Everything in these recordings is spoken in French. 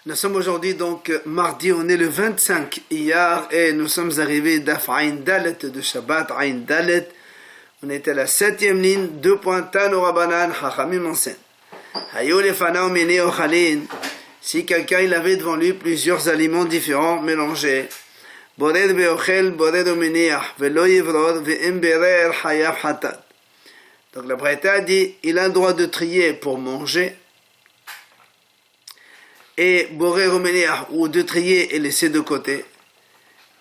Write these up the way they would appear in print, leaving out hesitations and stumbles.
Nous sommes aujourd'hui donc mardi, on est le 25 hier et nous sommes arrivés d'Af Ain Dalet de Shabbat Ain Dalet. On était à la 7e ligne, 2 points Tano Rabbanan Chachamim enseigne. Hayo lefanav mene ochalin. Si quelqu'un il avait devant lui plusieurs aliments différents mélangés, bored veochel bored omeneach velo yivrod ve'em berer hayav hatat. Donc la Braïta dit il a le droit de trier pour manger et borer omeneach ou de trier et laisser de côté.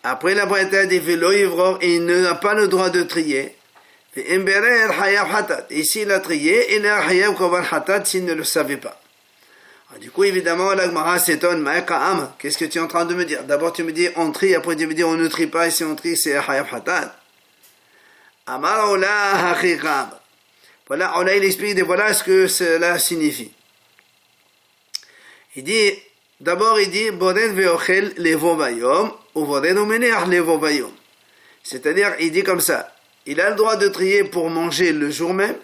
Après la Braïta dit velo yivrod et il n'a pas le droit de trier. Ici il a trié, il a hayav kovan hatat s'il ne le savait pas. Alors, du coup, évidemment, la Gemara s'étonne, qu'est-ce que tu es en train de me dire? D'abord tu me dis on trie, après tu me dis on ne trie pas, et si on trie c'est hayav hatat. Amar ola hachicham. Voilà, Ola il explique, voilà ce que cela signifie. Il dit, d'abord il dit, bored veochel levo bayom, ou bored omeneach levo bayom. C'est-à-dire, il dit comme ça. Il a le droit de trier pour manger le jour même,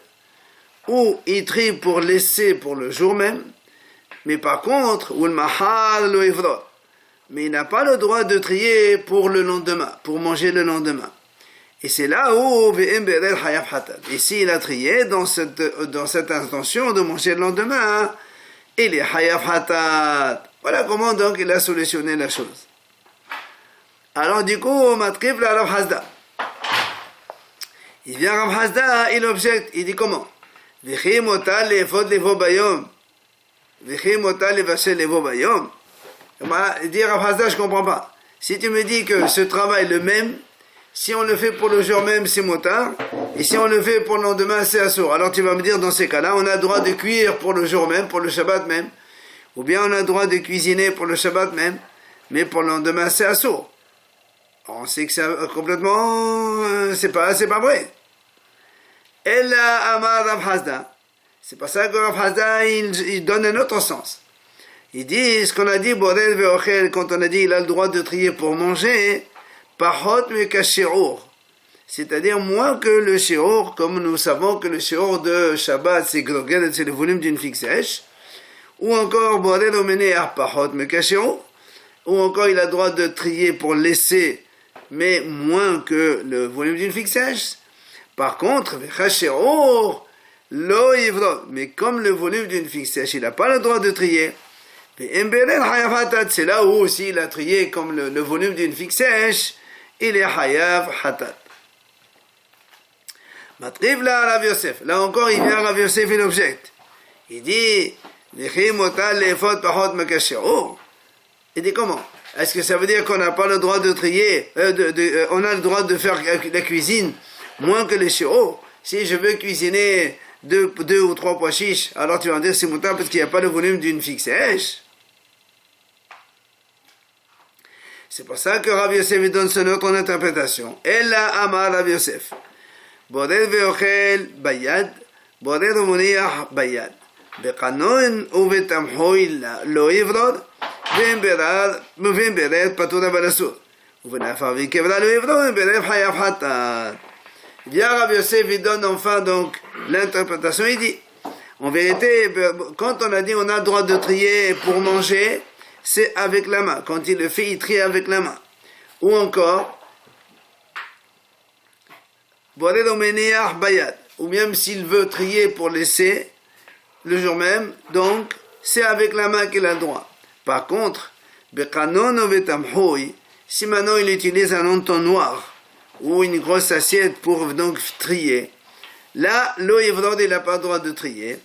ou il trie pour laisser pour le jour même, mais par contre, mais il n'a pas le droit de trier pour le lendemain, pour manger le lendemain. Et c'est là où, ici il a trié dans cette intention de manger le lendemain, il est hayav hatat. Voilà comment donc il a solutionné la chose. Alors du coup, matrif la Rav Hasda. Il vient Rav Hasda, il objecte, il dit comment? V'chim ota lefot levo bayom. V'chim ota levashel levo bayom. Il dit Rav Hasda, je comprends pas. Si tu me dis que ce travail le même, si on le fait pour le jour même, c'est motard, et si on le fait pour le lendemain, c'est assour. Alors tu vas me dire, dans ces cas-là, on a le droit de cuire pour le jour même, pour le Shabbat même, ou bien on a le droit de cuisiner pour le Shabbat même, mais pour le lendemain, c'est assour. On sait que c'est complètement, c'est pas vrai. Ella amar Rav Hasda. C'est pas ça que Rav Hasda, il donne un autre sens. Il dit, ce qu'on a dit, bored veochel, quand on a dit, il a le droit de trier pour manger, pachot mekashi'ur. C'est-à-dire moins que le shi'ur, comme nous savons que le shi'ur de Shabbat, c'est grogel, c'est le volume d'une figue sèche, ou encore, bored omeneach pachot mekashi'ur, ou encore, il a le droit de trier pour laisser mais moins que le volume d'une figue sèche. Par contre, mais comme le volume d'une figue sèche, il n'a pas le droit de trier. C'est là où aussi il a trié comme le volume d'une figue sèche, il est hayav hatat. Matriv la Rav Yosef. Là encore, il vient Rav Yosef, il objecte. Il dit, il dit comment? Est-ce que ça veut dire qu'on n'a pas le droit de trier, on a le droit de faire la cuisine moins que les shi'ur? Si je veux cuisiner deux ou trois pois chiches, alors tu vas me dire c'est moutarde parce qu'il n'y a pas le volume d'une figue sèche. C'est pour ça que Rav Yosef donne son autre interprétation. Ella amar Rav Yosef. Bored veochel bayad, bored omoniach bayad. Beqanon uvetamhoy lo ivrod. Bien Rav Yosef il donne enfin donc l'interprétation, il dit en vérité quand on a dit on a le droit de trier pour manger, c'est avec la main, quand il le fait il trie avec la main, ou encore ou même s'il veut trier pour laisser le jour même, donc c'est avec la main qu'il a le droit. Par contre, si maintenant il utilise un entonnoir ou une grosse assiette pour donc trier, là, il n'a pas le droit de trier.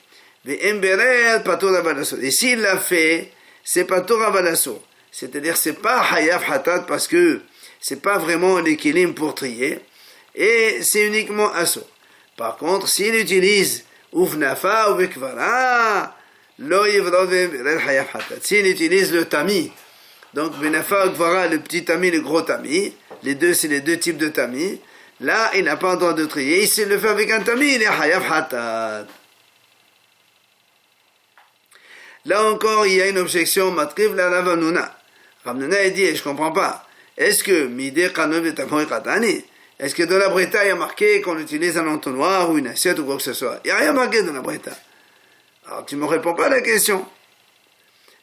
Et s'il l'a fait, c'est patur avalasso. C'est-à-dire, c'est pas hayav hatat parce que c'est pas vraiment l'équilibre pour trier, et c'est uniquement asso. Par contre, s'il utilise uvnafa ou vekvara, s'il utilise le tamis, donc benafa gvara, le petit tamis, le gros tamis, les deux c'est les deux types de tamis, là il n'a pas le droit de trier. S'il le fait avec un tamis, il est hayav hatat. Là encore il y a une objection, matriv la Rav Huna. Rav Huna il dit, je comprends pas, est-ce que mideh kanov et tamoy katani, est-ce que dans la Braïta il y a marqué qu'on utilise un entonnoir ou une assiette ou quoi que ce soit? Il n'y a rien marqué dans la Braïta. Alors tu ne me réponds pas à la question.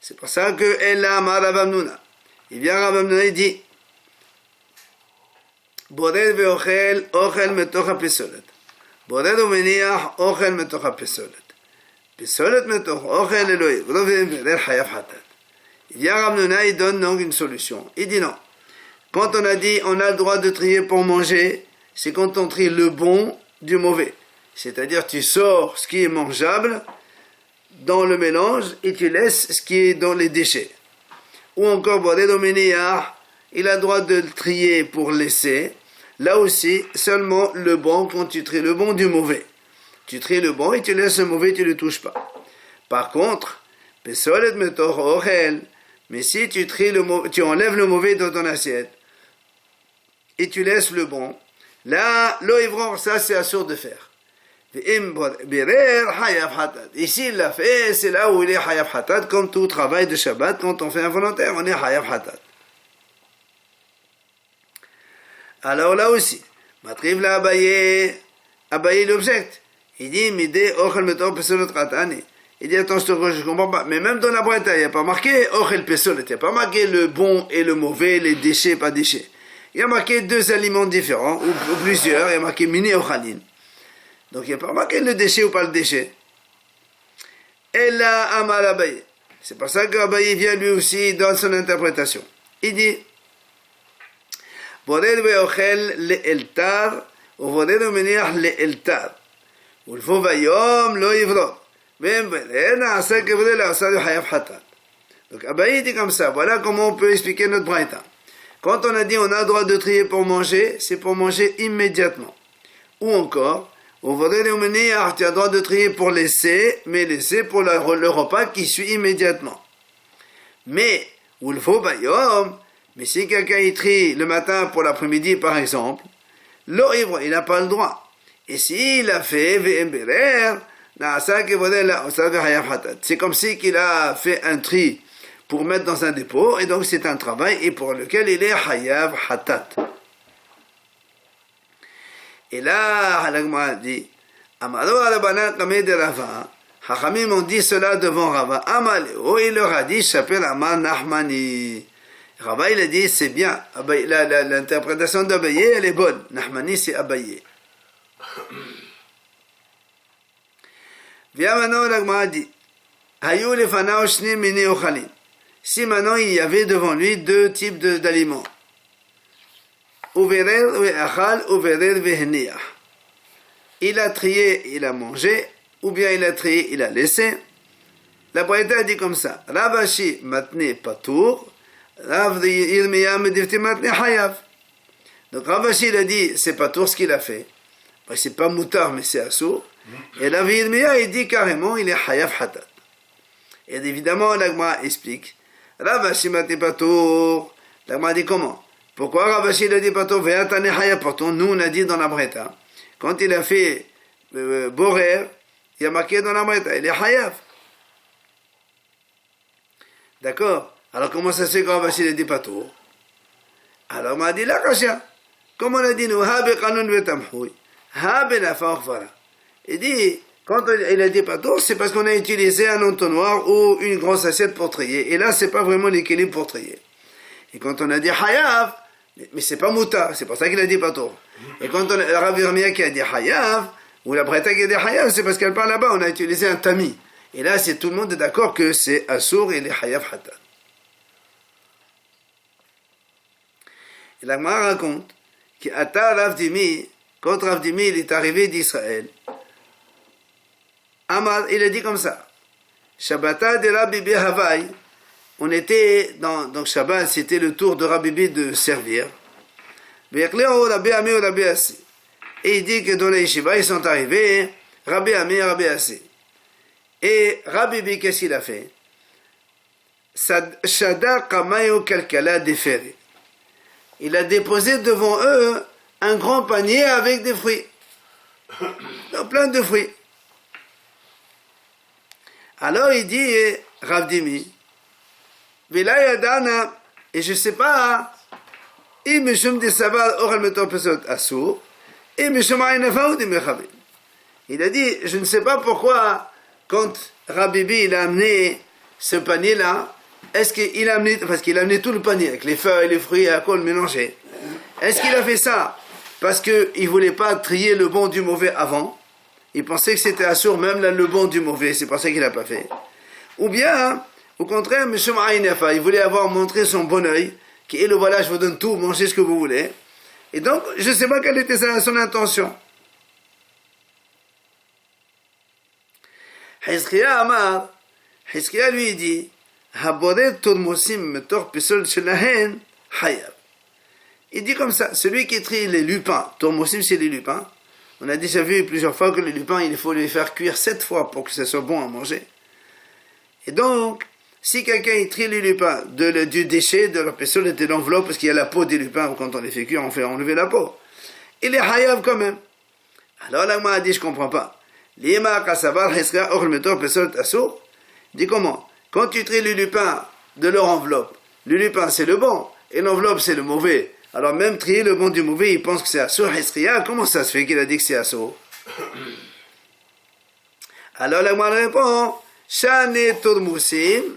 C'est pour ça que Ella Amar Rav Hamnuna. Il vient Rav Hamnuna, il dit Bored ve'ochel, ochel metoch ha'pesolet. Bored u'meniach, ochel metoch ha'pesolet. Pesolet metoch, ochel Elohim. V'rovim ve'rer hayav hatat. Il vient Rav Hamnuna, il donne donc une solution. Il dit non. Quand on a dit on a le droit de trier pour manger, c'est quand on trie le bon du mauvais. C'est-à-dire tu sors ce qui est mangeable dans le mélange et tu laisses ce qui est dans les déchets. Ou encore, il a le droit de le trier pour laisser. Là aussi, seulement le bon quand tu tries le bon du mauvais. Tu tries le bon et tu laisses le mauvais, tu ne le touches pas. Par contre, mais si tu tries tu enlèves le mauvais dans ton assiette et tu laisses le bon, là, l'oivron, ça c'est assurd de faire. Ici, il l'a fait, c'est là où il est Hayav Hatat, comme tout travail de Shabbat, quand on fait involontaire, on est Hayav Hatat. Alors là aussi, Matriv la Abaye, Abaye l'objecte. Il dit, Midé, Ochel Metor Pesolot Ratani. Il dit, attends, je comprends pas. Mais même dans la Braïta, il n'y a pas marqué Ochel Pesolot, il n'y a pas marqué le bon et le mauvais, les déchets, pas déchets. Il y a marqué deux aliments différents, ou plusieurs, il y a marqué Mini Ochalin. Donc il n'y a pas marqué le déchet ou pas le déchet. Et là, Amal Abaye. C'est pour ça qu'Abaye vient lui aussi dans son interprétation. Il dit Bored ve'ochel le'eltar, ou bored ve'meniach le'eltar. Ou l'fo vayom lo yivro. Même na'asa kevre la'asa du hayav hatat. Donc Abaye dit comme ça. Voilà comment on peut expliquer notre braïta. Quand on a dit on a le droit de trier pour manger, c'est pour manger immédiatement. Ou encore, tu as le droit de trier pour laisser, mais laisser pour le repas qui suit immédiatement. Mais, ou le faux bayom, mais si quelqu'un y trie le matin pour l'après-midi par exemple, il n'a pas le droit. Et s'il a fait c'est comme si qu'il a fait un tri pour mettre dans un dépôt, et donc c'est un travail et pour lequel il est hayav hatat. Et là, Halagma dit, Amaro Arabanat Kameh de Rava, Hachamim ont dit cela devant Rava. Amaleo, il leur a dit, Chapel Amar Nahmani. Rava, il a dit, c'est bien. L'interprétation d'Abaye, elle est bonne. Nahmani, c'est Abaye. Viens maintenant, Halagma dit, Hayou lefana shni mini ochalin. Si maintenant il y avait devant lui deux types d'aliments. Il a trié, il a mangé, ou bien il a trié, il a laissé. La Braïta dit comme ça. Rav Ashi matne patour, Rav Yirmiya medifti matne hayav. Donc Rav Ashi il a dit c'est patour ce qu'il a fait. C'est pas moutar mais c'est assour. Et Rav Yirmiya il dit carrément il est hayav hatat. Et évidemment l'Agma explique. Rav Ashi matne patour. L'Agma dit comment? Pourquoi Rav Ashi a dit Pato Ve'atane Hayav Pato? Nous on a dit dans la Braïta, quand il a fait Borer, il y a marqué dans la Braïta, il est Hayav. D'accord? Alors comment ça se fait que Rav Ashi a dit Pato? Alors on a dit la Kasha. Comme on a dit nous, Habe Kanun Vetamhui, Habe Nafa Orfara. Il dit, quand il a dit Pato, c'est parce qu'on a utilisé un entonnoir ou une grosse assiette pour trier. Et là, c'est pas vraiment l'équilibre pour trier. Et quand on a dit Hayav, mais c'est pas Mouta, c'est pour ça qu'il a dit Pato. Et quand on a Rav Yirmiya qui a dit Hayav, ou la Braïta qui a dit Hayav, c'est parce qu'elle parle là-bas, on a utilisé un Tami. Et là, c'est tout le monde est d'accord que c'est Assour et les Hayav Hatat. Et la Gemara raconte qu'Ata Rav Dimi, quand Rav Dimi il est arrivé d'Israël, Amar, il a dit comme ça, Shabbata de Rabbi Bi Havai, on était donc Shabbat, c'était le tour de Rabbi Bi de servir. Et il dit que dans les yeshiva, ils sont arrivés, Rabbi Ami et Rabbi Assi. Et Rabbi Bi, qu'est-ce qu'il a fait? Shada Kamayo Kalkala déféré. Il a déposé devant eux un grand panier avec des fruits. Donc, plein de fruits. Alors il dit, Rav Dimi, et je ne sais pas, il a dit, je ne sais pas pourquoi, quand Rabbi Bi il a amené ce panier-là, est-ce qu'il a amené, parce qu'il a amené tout le panier, avec les feuilles, les fruits et la colle mélangés. Est-ce qu'il a fait ça parce qu'il ne voulait pas trier le bon du mauvais avant? Il pensait que c'était assourd, même là, le bon du mauvais, c'est pour ça qu'il n'a pas fait. Ou bien, au contraire, M. Ma'aynefa, il voulait avoir montré son bon œil, qui est le voilà, je vous donne tout, mangez ce que vous voulez. Et donc, je ne sais pas quelle était son intention. Hizkiya Amar, Hizkiya lui dit, Haboret Turmusim Metor Pisol Shelahen Hayab. Il dit comme ça, celui qui trie les lupins, Turmusim c'est les lupins, on a déjà vu plusieurs fois que les lupins, il faut les faire cuire 7 fois pour que ça soit bon à manger. Et donc, si quelqu'un il trie les lupins du déchet, de leur péssole et de l'enveloppe, parce qu'il y a la peau des lupins, quand on les fait cuire, on fait enlever la peau. Il est hayav quand même. Alors là, moi, a dit, je comprends pas. Lima kasabar hesra ormetor péssole tasso. Dit comment? Quand tu tries les lupins de leur enveloppe, le lupin c'est le bon, et l'enveloppe c'est le mauvais. Alors même trier le bon du mauvais, il pense que c'est assour hesria. Comment ça se fait qu'il a dit que c'est assour? Alors là, moi, répond, Shane turmusim.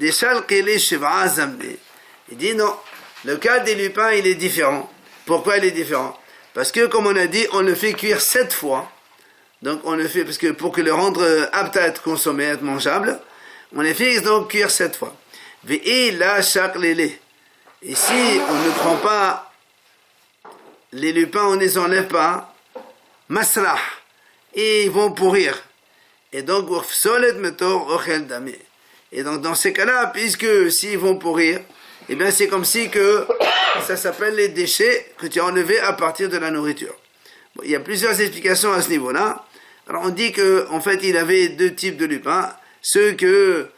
Il dit non, le cas des lupins il est différent. Pourquoi il est différent? Parce que comme on a dit, on le fait cuire 7 fois. Donc on le fait, parce que pour que le rendre apte à être consommé, à être mangeable, on les fait donc cuire 7 fois. Et si on ne prend pas les lupins, on ne les enlève pas, masrah, et ils vont pourrir. Et donc, et donc dans ces cas-là, puisque s'ils vont pourrir, eh bien c'est comme si que ça s'appelle les déchets que tu as enlevés à partir de la nourriture. Bon, il y a plusieurs explications à ce niveau-là. Alors on dit que en fait il avait 2 types de lupins, ceux que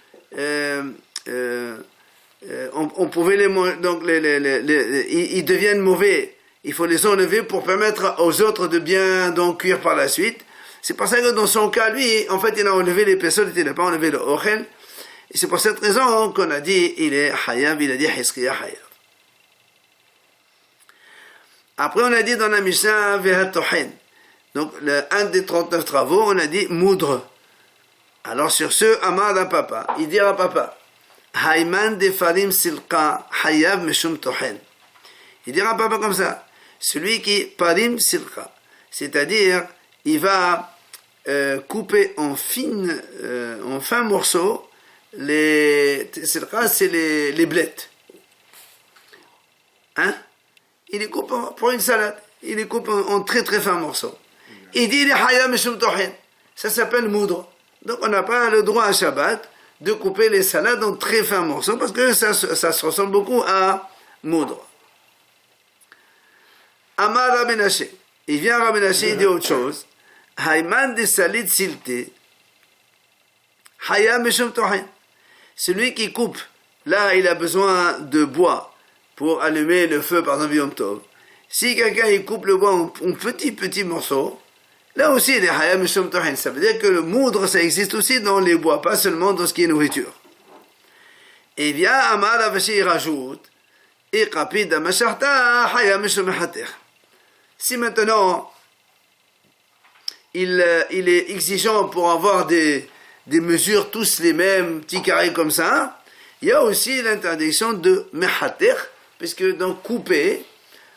on pouvait les donc ils deviennent mauvais. Il faut les enlever pour permettre aux autres de bien donc cuire par la suite. C'est pour ça que dans son cas, lui, en fait, il a enlevé les pésoles, il n'a pas enlevé le ochel. Et c'est pour cette raison qu'on a dit, il est hayav, il a dit Hizkiya hayav. Après, on a dit dans la Mishnah, Vehatohen. Donc, un des 39 travaux, on a dit moudre. Alors, sur ce, Amar à papa, il dit à papa, Hayman de farim silka hayav meshum tohen. Il dira à papa comme ça, celui qui parim silka, c'est-à-dire, il va couper en fins morceaux c'est les blettes. Hein? Il les coupe pour une salade. Il les coupe en très très fins morceaux. Il dit les hayam meshum tohen. Ça s'appelle moudre. Donc on n'a pas le droit à Shabbat de couper les salades en très fins morceaux parce que ça se ressemble beaucoup à moudre. Amar Rabenaché. Il vient à Rabenaché, il dit autre chose. Hayman de salid silté. Hayam meshum tohen. Celui qui coupe, là il a besoin de bois pour allumer le feu par exemple Yom Tov. Si quelqu'un il coupe le bois en petits morceaux, là aussi il est hayam meshum tohen. Ça veut dire que le moudre ça existe aussi dans les bois, pas seulement dans ce qui est nourriture. Et vient Amar Avashi il rajoute, et kapid amashachta hayam meshum hater. Si maintenant il est exigeant pour avoir des mesures tous les mêmes, petits carrés comme ça, il y a aussi l'interdiction de mehater, puisque dans couper,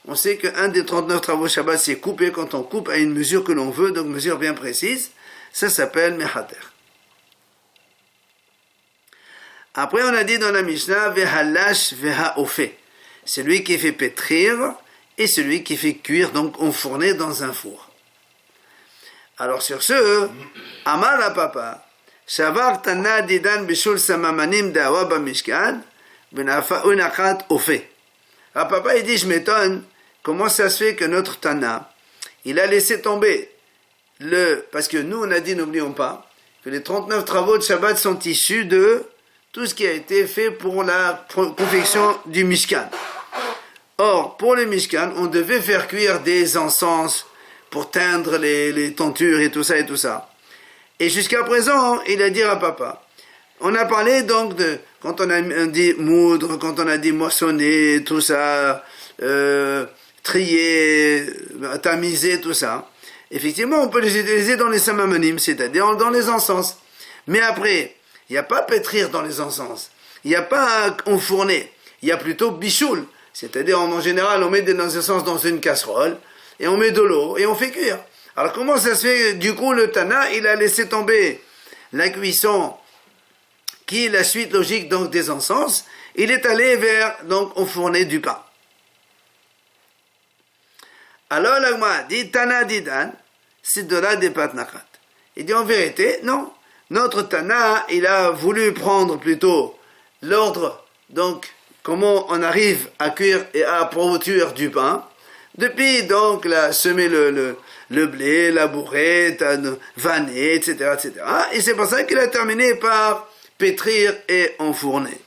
on sait qu'un des 39 travaux Shabbat, c'est couper quand on coupe à une mesure que l'on veut, donc mesure bien précise, ça s'appelle mehater. Après, on a dit dans la Mishnah, vehalash vehaofe, celui qui fait pétrir et celui qui fait cuire, donc enfourner dans un four. Alors sur ce, Amar à papa, Shavar Tana Didan Bishul Samamanim Dawa Bamishkan, Unachat Ofe. Alors papa il dit, je m'étonne, comment ça se fait que notre Tana, il a laissé tomber parce que nous on a dit, n'oublions pas, que les 39 travaux de Shabbat sont issus de tout ce qui a été fait pour la confection du Mishkan. Or, pour le Mishkan, on devait faire cuire des encens pour teindre les tentures et tout ça et tout ça. Et jusqu'à présent, il a dit à papa, on a parlé donc de, quand on a dit moudre, quand on a dit moissonner, tout ça, trier, tamiser, tout ça. Effectivement, on peut les utiliser dans les samamanim, c'est-à-dire dans les encens. Mais après, il Il n'y a pas pétrir dans les encens. Il n'y a pas enfourner. Il y a plutôt bichoul. C'est-à-dire, en général, on met des encens dans une casserole, et on met de l'eau, et on fait cuire. Alors, comment ça se fait? Du coup, le Tana, il a laissé tomber la cuisson, qui est la suite logique, donc, des encens. Il est allé vers, donc, enfourner du pain. Alors, l'Agma dit, Tana didan, c'est de là des patnakat. Il dit, en vérité, non. Notre Tana, il a voulu prendre plutôt l'ordre, donc, comment on arrive à cuire et à produire du pain. Depuis, donc, semer le blé, labourer, vanner, etc., etc. Et c'est pour ça qu'il a terminé par pétrir et enfourner.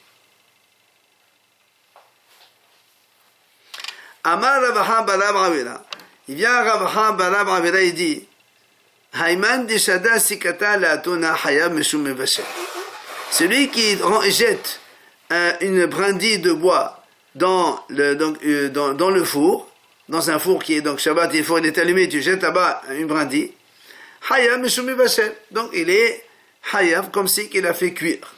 Amar Ravaha Balab Ravira. Il vient Ravaha Balab Ravira, il dit, Haïman de Shada Sikata la Tona Hayab Meshum Mevashet. Celui qui jette une brindille de bois dans le four, dans un four qui est donc Shabbat, il est allumé, tu jettes là-bas une brindille, Hayab Meshum Mevashet. Donc il est Hayab comme si qu'il a fait cuire.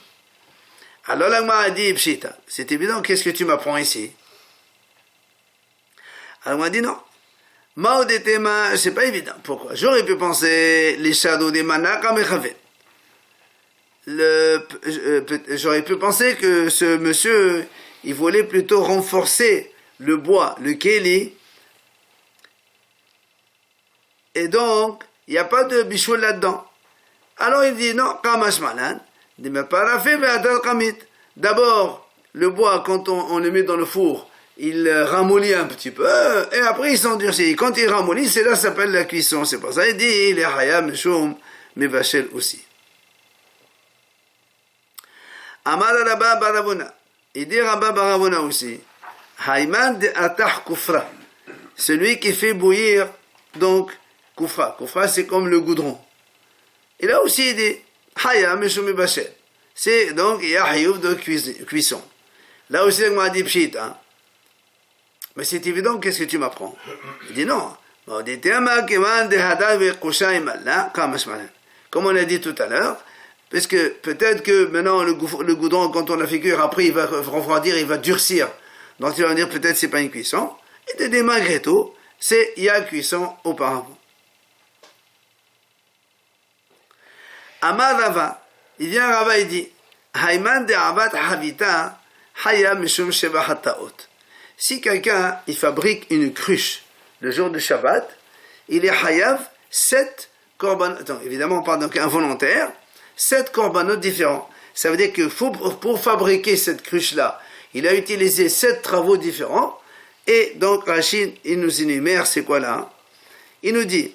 Alors l'Agma a dit, Pshita, c'est évident, qu'est-ce que tu m'apprends ici? Alors on m'a dit non. Maodetema, c'est pas évident. Pourquoi? J'aurais pu penser les shadows des manas comme j'aurais pu penser que ce monsieur, il voulait plutôt renforcer le bois, le keli. Et donc, il n'y a pas de bichou là-dedans. Alors il dit non, kamash malan. Il dit mais parafé ve'adal kamit. D'abord, le bois, quand on le met dans le four, il ramollit un petit peu, et après il s'endurcit. Quand il ramollit, c'est là que ça s'appelle la cuisson. C'est pour ça qu'il dit, il est hayab, meshum, mevashel aussi. Amar Rabba Baravona. Il dit Rabba Baravona aussi. Hayman de atah kufra. Celui qui fait bouillir, donc, kufra. Kufra, c'est comme le goudron. Il a aussi dit, hayab, meshum, mevashel. C'est donc, il y a hayouf de cuisson. Là aussi, il m'a dit pshit, hein. Mais c'est évident, qu'est-ce que tu m'apprends? Il dit non. Comme on a dit tout à l'heure, parce que peut-être que maintenant le goudron, quand on l'a fait cuire, après il va refroidir, il va durcir. Donc tu vas me dire peut-être c'est pas une cuisson. Et dit malgré tout, il y a cuisson auparavant. Amar Rava, il vient Rava, il dit, Hayman de Avat Havita, Haya Mishum Sheba Hataot. Si quelqu'un, il fabrique une cruche le jour de Shabbat, il est hayav 7 korbanot, évidemment pas donc involontaire, 7 korbanot différents. Ça veut dire que pour fabriquer cette cruche-là, il a utilisé 7 travaux différents, et donc Rachid, il nous énumère, c'est quoi là? Il nous dit,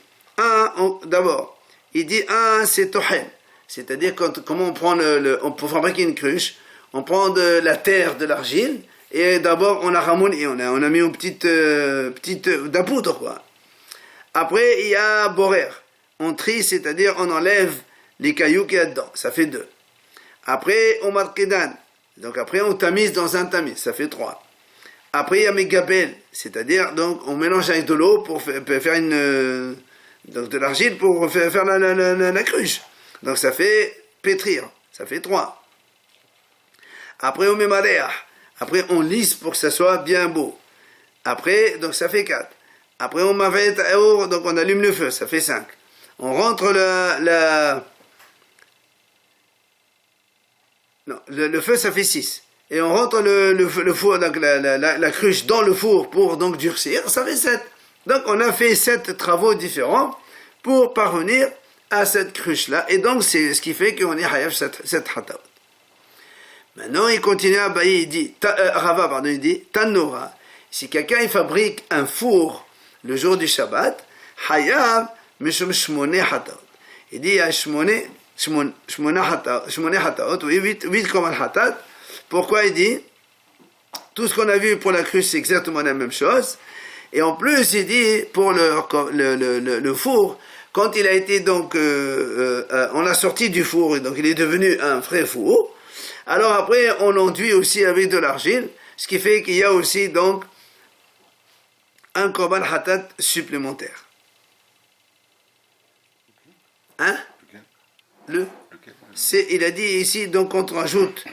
d'abord, il dit, c'est tohen, c'est-à-dire comment on prend pour fabriquer une cruche, on prend de la terre, de l'argile, et d'abord, on a ramolli, on a mis une petite de poudre, quoi. Après, il y a borer. On trie, c'est-à-dire, on enlève les cailloux qu'il y a dedans. Ça fait 2. Après, on marquedan. Donc, après, on tamise dans un tamis. Ça fait 3. Après, il y a megabel. C'est-à-dire, donc, on mélange avec de l'eau pour faire donc de l'argile pour faire la cruche. Donc, ça fait pétrir. Ça fait 3. Après, on met madère. Après, on lisse pour que ça soit bien beau. Après, donc ça fait 4. Après, on m'avait donc on allume le feu, ça fait 5. On rentre le feu, ça fait 6. Et on rentre le four, donc la cruche dans le four pour donc durcir, ça fait 7. Donc, on a fait 7 travaux différents pour parvenir à cette cruche-là. Et donc, c'est ce qui fait qu'on est hayav 7 hataot. Maintenant, il continue à bailler, il dit, Rava, pardon, il dit, Tanora. Si quelqu'un, il fabrique un four le jour du Shabbat, Hayav, Meshum Shmone Hataot. Il dit, il y a Shmone Hataot, oui, 8 comme un Hatat. Pourquoi il dit, tout ce qu'on a vu pour la cruche, c'est exactement la même chose. Et en plus, il dit, pour le four, quand il a été donc, on l'a sorti du four, donc il est devenu un vrai four. Alors après, on l'enduit aussi avec de l'argile, ce qui fait qu'il y a aussi donc un korban hatat supplémentaire. Hein? il a dit ici, donc quand on rajoute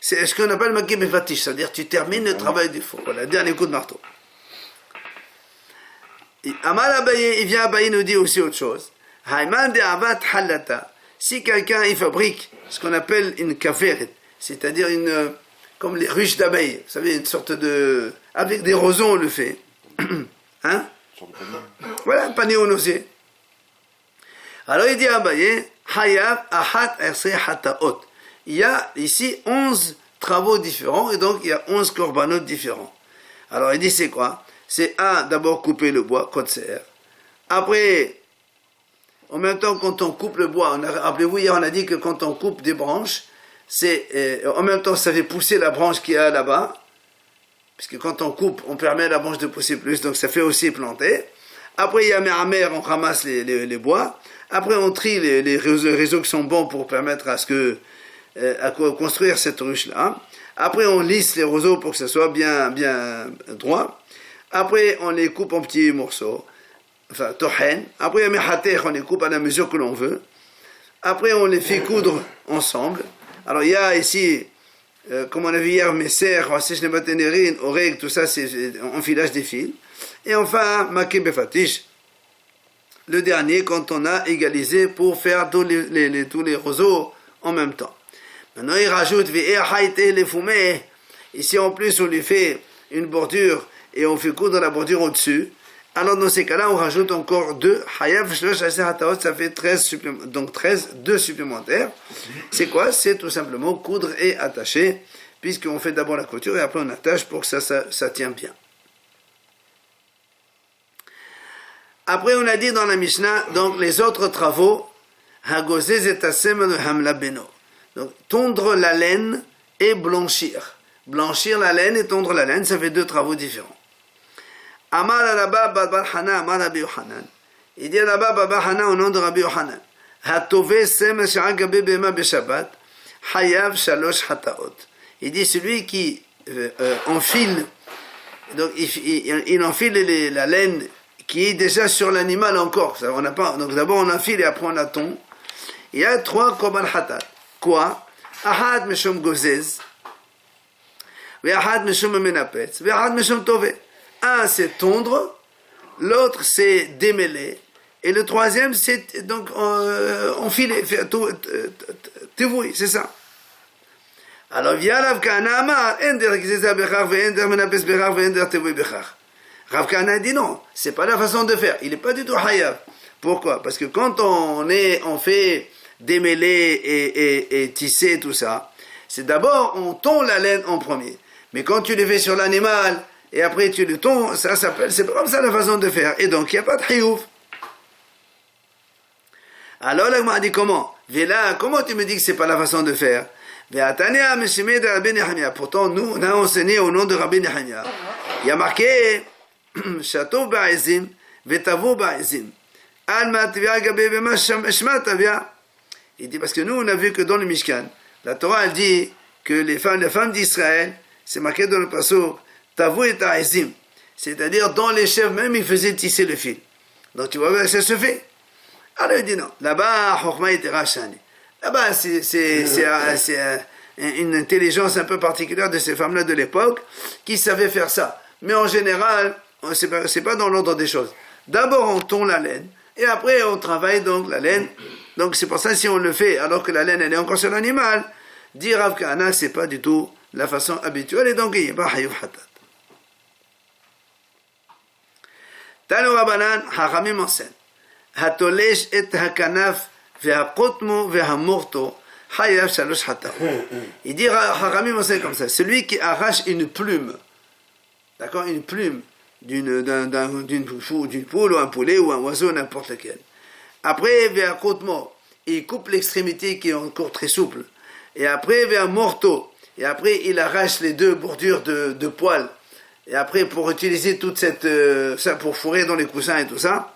c'est ce qu'on appelle Makim et Fatish, c'est-à-dire tu termines le travail du four. Voilà, dernier coup de marteau. Amal Abaye, il vient Abaye nous dit aussi autre chose. Hayman de Avat Halata. Si quelqu'un il fabrique ce qu'on appelle une kaferet, c'est-à-dire comme les ruches d'abeilles, vous savez, une sorte de. Avec des roseaux on le fait. Hein? Voilà, un panier au osier. Alors il dit à Abaye, Hayav Ahat Erse Hataot. Il y a ici 11 travaux différents et donc il y a 11 korbanot différents. Alors il dit c'est quoi? C'est d'abord couper le bois, kotser. Après, en même temps quand on coupe le bois, rappelez-vous hier on a dit que quand on coupe des branches, en même temps ça fait pousser la branche qu'il y a là-bas, puisque quand on coupe, on permet à la branche de pousser plus, donc ça fait aussi planter. Après il y a Mehamer, on ramasse les bois. Après on trie les réseaux qui sont bons pour permettre à construire cette ruche-là. Après, on lisse les roseaux pour que ça soit bien droit. Après, on les coupe en petits morceaux, enfin, tohen. Après, on les coupe à la mesure que l'on veut. Après, on les fait coudre ensemble. Alors, il y a ici, comme on a vu hier, messer, oreg, tout ça, c'est enfilage des fils. Et enfin, makim befatish, le dernier, quand on a égalisé pour faire tous les roseaux en même temps. Maintenant, il rajoute les fumées. Ici, en plus, on lui fait une bordure et on fait coudre la bordure au-dessus. Alors, dans ces cas-là, on rajoute encore 2. Ça fait 13 supplémentaires. Donc, 2 supplémentaires. C'est quoi? C'est tout simplement coudre et attacher, puisqu'on fait d'abord la couture et après on attache pour que ça tient bien. Après, on a dit dans la Mishnah, donc, les autres travaux, Hagozez et Tasem Hamla Beno. Donc, tondre la laine et blanchir. Blanchir la laine et tondre la laine, ça fait 2 travaux différents. Amar Rabba Bar Hana, Amar Rabbi Yohanan. Il dit Rabba Bar Hana au nom de Rabbi Yohanan. Hatove sem sha'agabe bema beshabbat, hayav shalosh hataot. Il dit celui qui enfile, donc il enfile la laine qui est déjà sur l'animal encore. Ça, on n'a pas, donc d'abord on enfile et après on la tond. Il y a 3 korban hatat. Quoi? Ahad meshum gozez, ve'ahad meshum menapetz, ve'ahad meshum tove. Un c'est tondre, l'autre c'est démêler, et le troisième c'est donc enfiler, tevouille, c'est ça. Alors via Rav Kahana amar, ender gzeza bechar ve'ender menapetz bechar ve'ender tevouille bechar. Rav Kahana dit non, c'est pas la façon de faire. Il n'est pas du tout hayav. Pourquoi? Parce que quand on fait démêler et tisser tout ça, c'est d'abord on tond la laine en premier. Mais quand tu le fais sur l'animal et après tu le tonds, ça s'appelle, c'est pas comme ça la façon de faire. Et donc il n'y a pas de hayouf. Alors là, il m'a dit comment? Vela, comment tu me dis que c'est pas la façon de faire? Pourtant, nous, on a enseigné au nom de Rabbi Nehemia. Il y a marqué Château ba'ezim, vetavo ba'ezim. Alma tavia gabe bema shma tavia. Il dit parce que nous on a vu que dans le Mishkan, la Torah elle dit que les femmes d'Israël, c'est marqué dans le pasuk Tavu et Ta'ezim, c'est-à-dire dans les chefs même ils faisaient tisser le fil. Donc tu vois ça se fait. Alors il dit non, là-bas Chokhma et Terachani. Là-bas c'est une intelligence un peu particulière de ces femmes-là de l'époque qui savaient faire ça. Mais en général, c'est pas dans l'ordre des choses. D'abord on tond la laine et après on travaille donc la laine. Donc c'est pour ça si on le fait alors que la laine elle est encore sur l'animal, dire Rav Kahana c'est pas du tout la façon habituelle et donc il n'y a pas hayuf hatat. Tanu Rabbanan Hachamim enseigne Hatolesh et hakanaf ve'hakotmo ve'hamorto hayav shalosh hatat. Il dit Hachamim enseigne comme ça, celui qui arrache une plume, d'accord, une plume d'une poule ou un poulet ou un oiseau n'importe lequel. Après, vers côte-mort, il coupe l'extrémité qui est encore très souple. Et après, vers morteau. Et après, il arrache les 2 bordures de poils. Et après, pour utiliser toute ça pour fourrer dans les coussins et tout ça,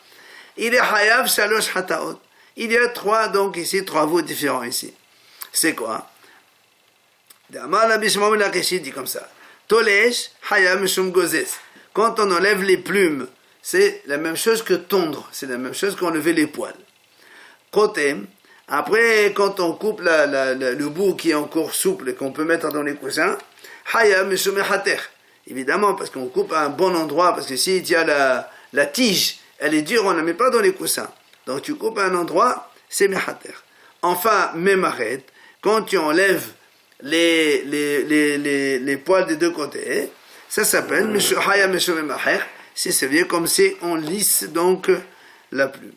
il est hayav shalosh hataot. Il y a 3, donc ici, 3 veaux différents ici. C'est quoi? Amar Rabbi Shmuel Lakishi dit comme ça. Tolesh hayav mishum gozes. Quand on enlève les plumes, c'est la même chose que tondre, c'est la même chose qu'enlever les poils. Kotem. Après, quand on coupe le bout qui est encore souple et qu'on peut mettre dans les coussins, Haya Meshome Hater. Évidemment, parce qu'on coupe à un bon endroit, parce que si il y a la tige, elle est dure, on ne la met pas dans les coussins. Donc tu coupes à un endroit, c'est Mehater. Enfin, Memaret, quand tu enlèves les poils des deux côtés, ça s'appelle Haya Meshome Maher. Si c'est bien comme si on lisse donc la plume.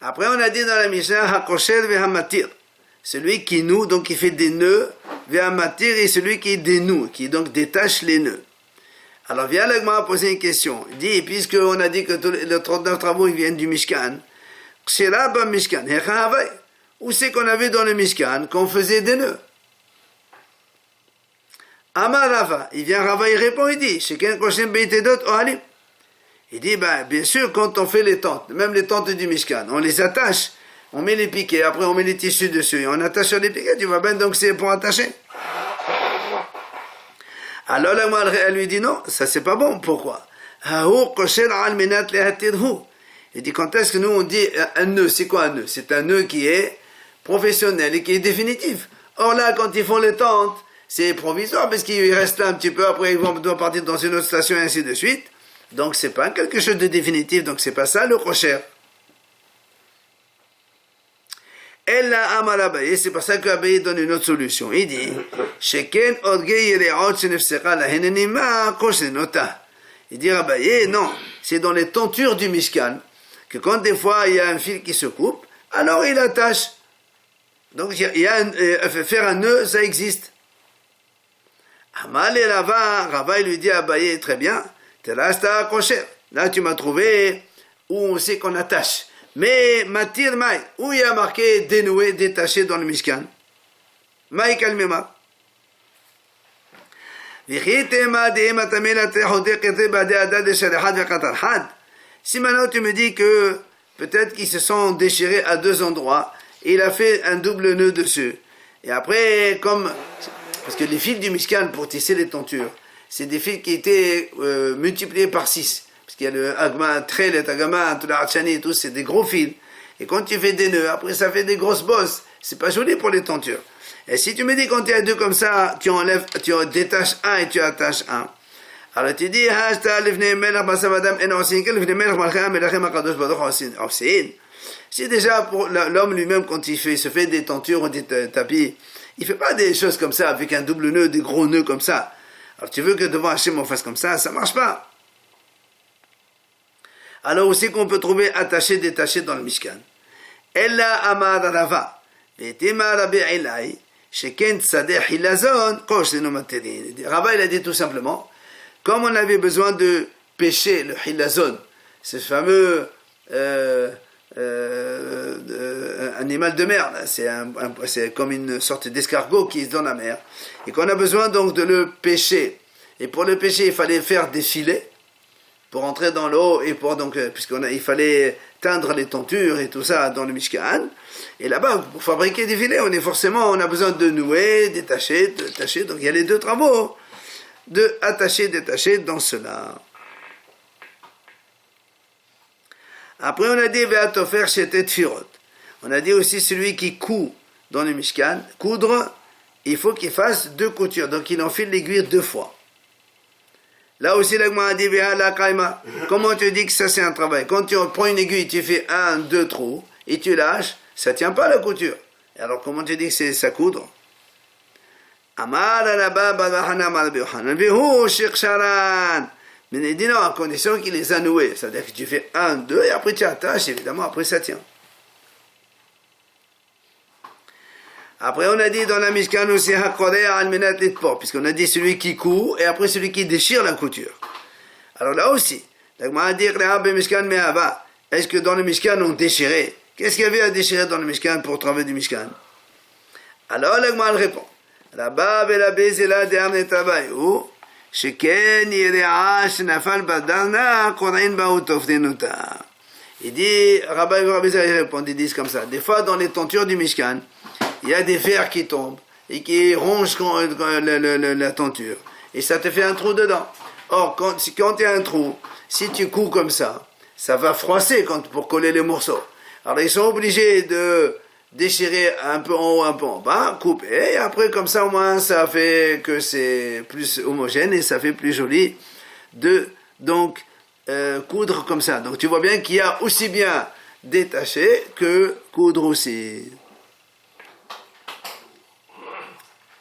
Après, on a dit dans la Mishnah, Hakosher vehamatir. Celui qui noue, donc qui fait des nœuds, vehamatir, et celui qui dénoue, qui donc détache les nœuds. Alors, vient l'Agma poser une question. Il dit, puisqu'on a dit que les 39 travaux ils viennent du Mishkan, Kshiraba Mishkan, où c'est qu'on a vu dans le Mishkan qu'on faisait des nœuds? Amar Rava, il vient Rava, il répond, il dit, Sheken Koshem Beitedot Ohalim. Il dit, bien sûr, quand on fait les tentes, même les tentes du Mishkan, on les attache, on met les piquets, après on met les tissus dessus, et on attache sur les piquets, tu vois bien, donc c'est pour attacher. Alors là, elle lui dit, non, ça c'est pas bon, pourquoi? Il dit, quand est-ce que nous on dit un nœud, c'est quoi un nœud? C'est un nœud qui est professionnel et qui est définitif. Or là, quand ils font les tentes, c'est provisoire, parce qu'ils restent là un petit peu, après ils doivent partir dans une autre station, et ainsi de suite. Donc c'est pas quelque chose de définitif, donc c'est pas ça le kosher. Elle a Amar Abaye, c'est pour ça qu'Abaye donne une autre solution. Il dit, Sheken Odgei Yereot Shenefsera Lahenenima Koshenota. Il dit Abaye, non, c'est dans les tentures du Mishkan, que quand des fois il y a un fil qui se coupe, alors il attache. Donc il y a faire un nœud, ça existe. Amal et Rava, il lui dit à Abaye, très bien, là tu m'as trouvé où on sait qu'on attache. Mais Matir Maï, où il y a marqué dénoué, détaché dans le Mishkan? Maï Kalmema. Si maintenant tu me dis que peut-être qu'ils se sont déchirés à deux endroits, et il a fait un double nœud dessus. Et après, parce que les fils du Mishkan pour tisser les tentures, c'est des fils qui étaient multipliés par 6. Parce qu'il y a le Agma, Trel, le Agama, tout l'Archani et tout, c'est des gros fils. Et quand tu fais des nœuds, après ça fait des grosses bosses. C'est pas joli pour les tentures. Et si tu me dis quand il y a deux comme ça, tu détaches un et tu attaches un. Alors tu dis, si déjà pour l'homme lui-même, quand il se fait des tentures ou des tapis, il fait pas des choses comme ça, avec un double nœud, des gros nœuds comme ça. Alors tu veux que devant Hachem on fasse comme ça marche pas. Alors aussi qu'on peut trouver attaché, détaché dans le Mishkan. Ella amar Rava, ve'tema Rabbi Ilai, sheken tzadeh hilazon, kosh zenomaterin. Rava il a dit tout simplement, comme on avait besoin de pêcher le hilazon, ce fameux animal de mer, c'est comme une sorte d'escargot qui est dans la mer, et qu'on a besoin donc de le pêcher. Et pour le pêcher, il fallait faire des filets pour entrer dans l'eau et il fallait teindre les tentures et tout ça dans le Mishkan. Et là-bas, pour fabriquer des filets, on a besoin de nouer, détacher, donc il y a les deux travaux de attacher, détacher dans cela. Après, on a dit Ve'atofer shetet firot. On a dit aussi celui qui coud dans le Mishkan, coudre, il faut qu'il fasse 2 coutures, donc il enfile l'aiguille 2 fois. Là aussi, l'Agma a dit Ve'ala kaima. Comment tu dis que ça c'est un travail? Quand tu prends une aiguille, tu fais 1, 2 trous et tu lâches, ça tient pas la couture. Et alors comment tu dis que c'est ça coudre? Amar Rabba Bavahana Malbeohan Vehu Shiksharan. Mais il dit non, à condition qu'il les a noués. C'est-à-dire que tu fais 1, 2, et après tu attaches, évidemment, après ça tient. Après, on a dit dans la Mishkan aussi, puisqu'on a dit celui qui coud, et après celui qui déchire la couture. Alors là aussi, l'Agma a dit, est-ce que dans le Mishkan on déchirait? Qu'est-ce qu'il y avait à déchirer dans le Mishkan pour travailler du Mishkan? Alors l'Agma répond, Rabba Belabé Zela de Amne Travail, ou Sheken Yerea Shnafal Badana Korain Bautofdenuta. Il dit, Rabba répond, ils disent comme ça, des fois dans les tentures du Mishkan, il y a des vers qui tombent et qui rongent la tenture. Et ça te fait un trou dedans. Or, quand il y a un trou, si tu couds comme ça, ça va froisser pour coller les morceaux. Alors ils sont obligés de déchirer un peu en haut, un peu en bas, couper, et après comme ça au moins ça fait que c'est plus homogène et ça fait plus joli de coudre comme ça. Donc tu vois bien qu'il y a aussi bien détacher que coudre aussi.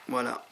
Voilà.